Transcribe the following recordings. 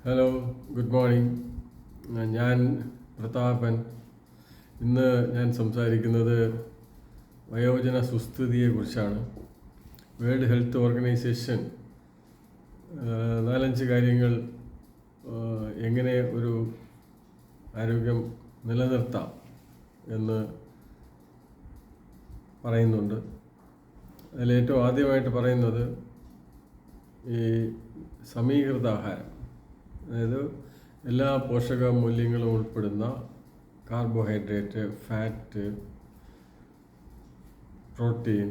Hello, good morning. ഞാൻ പ്രതാപൻ. ഇന്ന് ഞാൻ സംസാരിക്കുന്നത് വയോജന സുസ്ഥിതിയെക്കുറിച്ചാണ്. വേൾഡ് ഹെൽത്ത് ഓർഗനൈസേഷൻ 4-5 കാര്യങ്ങൾ എങ്ങനെ ഒരു ആരോഗ്യം നിലനിർത്താം എന്ന് പറയുന്നുണ്ട്. അതിലേറ്റവും ആദ്യമായിട്ട് പറയുന്നത് ഈ സമീകൃത ആഹാരം, അതായത് എല്ലാ പോഷക മൂല്യങ്ങളും ഉൾപ്പെടുന്ന carbohydrate, fat, protein,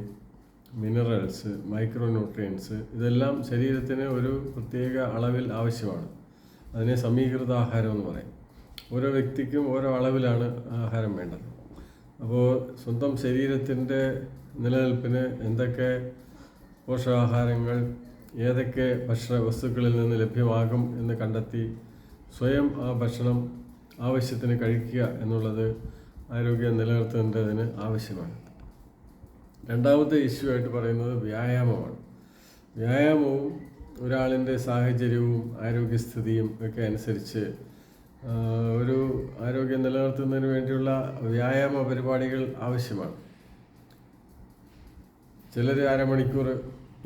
minerals, micronutrients ഇതെല്ലാം ശരീരത്തിന് ഒരു പ്രത്യേക അളവിൽ ആവശ്യമാണ്. അതിനെ സമീകൃത ആഹാരം എന്ന് പറയും. ഓരോ വ്യക്തിക്കും ഓരോ അളവിലാണ് ആഹാരം വേണ്ടത്. അപ്പോൾ സ്വന്തം ശരീരത്തിൻ്റെ നിലനിൽപ്പിന് എന്തൊക്കെ പോഷകാഹാരങ്ങൾ ഏതൊക്കെ ഭക്ഷണ വസ്തുക്കളിൽ നിന്ന് ലഭ്യമാകും എന്ന് കണ്ടെത്തി സ്വയം ആ ഭക്ഷണം ആവശ്യത്തിന് കഴിക്കുക എന്നുള്ളത് ആരോഗ്യം നിലനിർത്തേണ്ടതിന് ആവശ്യമാണ്. രണ്ടാമത്തെ ഇഷ്യൂ ആയിട്ട് പറയുന്നത് വ്യായാമമാണ്. വ്യായാമവും ഒരാളിൻ്റെ സാഹചര്യവും ആരോഗ്യസ്ഥിതിയും ഒക്കെ അനുസരിച്ച് ഒരു ആരോഗ്യം നിലനിർത്തുന്നതിന് വേണ്ടിയുള്ള വ്യായാമ പരിപാടികൾ ആവശ്യമാണ്. ചിലർ അരമണിക്കൂർ,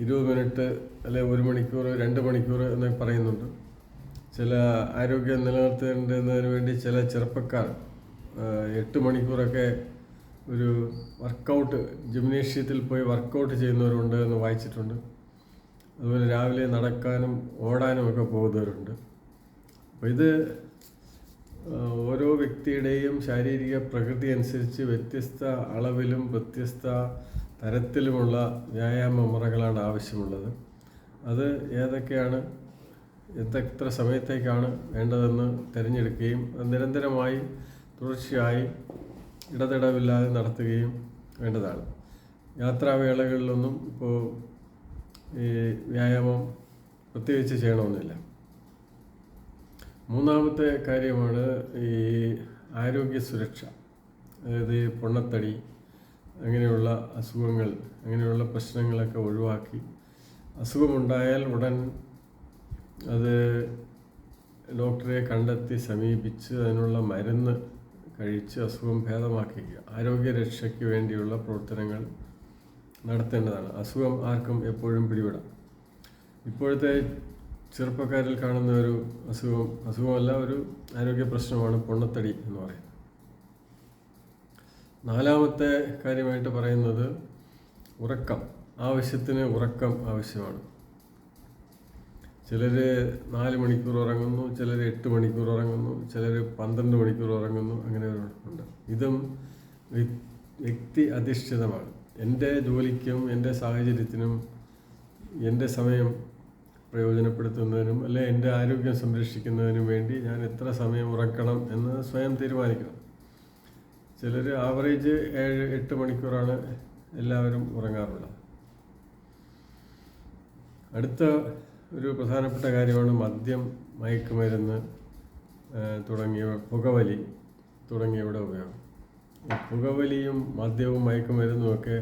20 മിനിറ്റ്, അല്ലെങ്കിൽ 1 മണിക്കൂർ, 2 മണിക്കൂർ എന്നൊക്കെ പറയുന്നുണ്ട്. ചില ആരോഗ്യം നിലനിർത്തേണ്ടതിന് വേണ്ടി ചില ചെറുപ്പക്കാർ 8 മണിക്കൂറൊക്കെ ഒരു വർക്കൗട്ട്, ജിംനേഷ്യത്തിൽ പോയി വർക്കൗട്ട് ചെയ്യുന്നവരുണ്ട് എന്ന് വായിച്ചിട്ടുണ്ട്. അതുപോലെ രാവിലെ നടക്കാനും ഓടാനും ഒക്കെ പോകുന്നവരുണ്ട്. അപ്പോൾ ഇത് ഓരോ വ്യക്തിയുടെയും ശാരീരിക പ്രകൃതി അനുസരിച്ച് വ്യത്യസ്ത അളവിലും വ്യത്യസ്ത തരത്തിലുമുള്ള വ്യായാമ മുറകളാണ് ആവശ്യമുള്ളത്. അത് ഏതൊക്കെയാണ്, എത്ര സമയത്തേക്കാണ് വേണ്ടതെന്ന് തിരഞ്ഞെടുക്കുകയും അത് നിരന്തരമായി തുടർച്ചയായി ഇടതടവില്ലാതെ നടത്തുകയും വേണ്ടതാണ്. യാത്രാവേളകളിലൊന്നും ഇപ്പോൾ ഈ വ്യായാമം പ്രത്യേകിച്ച് ചെയ്യണമെന്നില്ല. മൂന്നാമത്തെ കാര്യമാണ് ഈ ആരോഗ്യ സുരക്ഷ. അതായത് പൊണ്ണത്തടി, അങ്ങനെയുള്ള അസുഖങ്ങൾ, അങ്ങനെയുള്ള പ്രശ്നങ്ങളൊക്കെ ഒഴിവാക്കി അസുഖമുണ്ടായാൽ ഉടൻ അത് ഡോക്ടറെ കണ്ടെത്തി സമീപിച്ച് അതിനുള്ള മരുന്ന് കഴിച്ച് അസുഖം ഭേദമാക്കുക, ആരോഗ്യരക്ഷയ്ക്ക് വേണ്ടിയുള്ള പ്രവർത്തനങ്ങൾ നടത്തേണ്ടതാണ്. അസുഖം ആർക്കും എപ്പോഴും പിടിപെടാം. ഇപ്പോഴത്തെ ചെറുപ്പക്കാരിൽ കാണുന്ന ഒരു അസുഖമല്ല, ഒരു ആരോഗ്യ പ്രശ്നമാണ് പൊണ്ണത്തടി എന്ന് പറയുന്നത്. നാലാമത്തെ കാര്യമായിട്ട് പറയുന്നത് ഉറക്കം. ആവശ്യത്തിന് ഉറക്കം ആവശ്യമാണ്. ചിലർ 4 മണിക്കൂർ ഉറങ്ങുന്നു, ചിലർ 8 മണിക്കൂർ ഉറങ്ങുന്നു, ചിലർ 12 മണിക്കൂർ ഉറങ്ങുന്നു, അങ്ങനെ ഉണ്ട്. ഇതും വ്യക്തി അധിഷ്ഠിതമാണ്. എൻ്റെ ജോലിക്കും എൻ്റെ സാഹചര്യത്തിനും എൻ്റെ സമയം പ്രയോജനപ്പെടുത്തുന്നതിനും അല്ലെ എൻ്റെ ആരോഗ്യം സംരക്ഷിക്കുന്നതിനും വേണ്ടി ഞാൻ എത്ര സമയം ഉറക്കണം എന്ന് സ്വയം തീരുമാനിക്കണം. ചിലർ ആവറേജ് 7-8 മണിക്കൂറാണ് എല്ലാവരും ഉറങ്ങാറുള്ളത്. അടുത്ത ഒരു പ്രധാനപ്പെട്ട കാര്യമാണ് മദ്യം, മയക്കുമരുന്ന് പുകവലി തുടങ്ങിയവയുടെ ഉപയോഗം. പുകവലിയും മദ്യവും മയക്കുമരുന്നുമൊക്കെ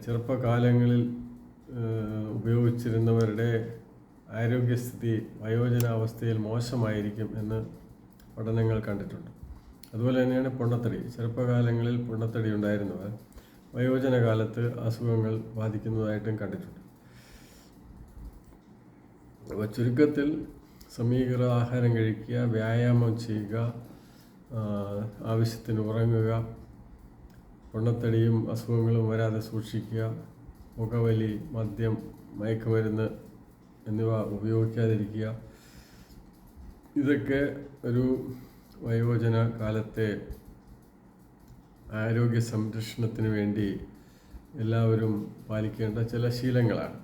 ചെറുപ്പകാലങ്ങളിൽ ഉപയോഗിച്ചിരുന്നവരുടെ ആരോഗ്യസ്ഥിതി വയോജനാവസ്ഥയിൽ മോശമായിരിക്കും എന്ന് പഠനങ്ങൾ കണ്ടിട്ടുണ്ട്. അതുപോലെ തന്നെയാണ് പൊണ്ണത്തടി. ചെറുപ്പകാലങ്ങളിൽ പൊണ്ണത്തടി ഉണ്ടായിരുന്നവർ വയോജന കാലത്ത് അസുഖങ്ങൾ ബാധിക്കുന്നതായിട്ടും കണ്ടിട്ടുണ്ട്. അപ്പോൾ ചുരുക്കത്തിൽ സമീകൃത ആഹാരം കഴിക്കുക, വ്യായാമം ചെയ്യുക, ആവശ്യത്തിന് ഉറങ്ങുക, പൊണ്ണത്തടിയും അസുഖങ്ങളും വരാതെ സൂക്ഷിക്കുക, പുകവലി, മദ്യം, മയക്കുമരുന്ന് എന്നിവ ഉപയോഗിക്കാതിരിക്കുക. ഇതൊക്കെ ഒരു വയോജന കാലത്തെ ആരോഗ്യ സംരക്ഷണത്തിന് വേണ്ടി എല്ലാവരും പാലിക്കേണ്ട ചില ശീലങ്ങളാണ്.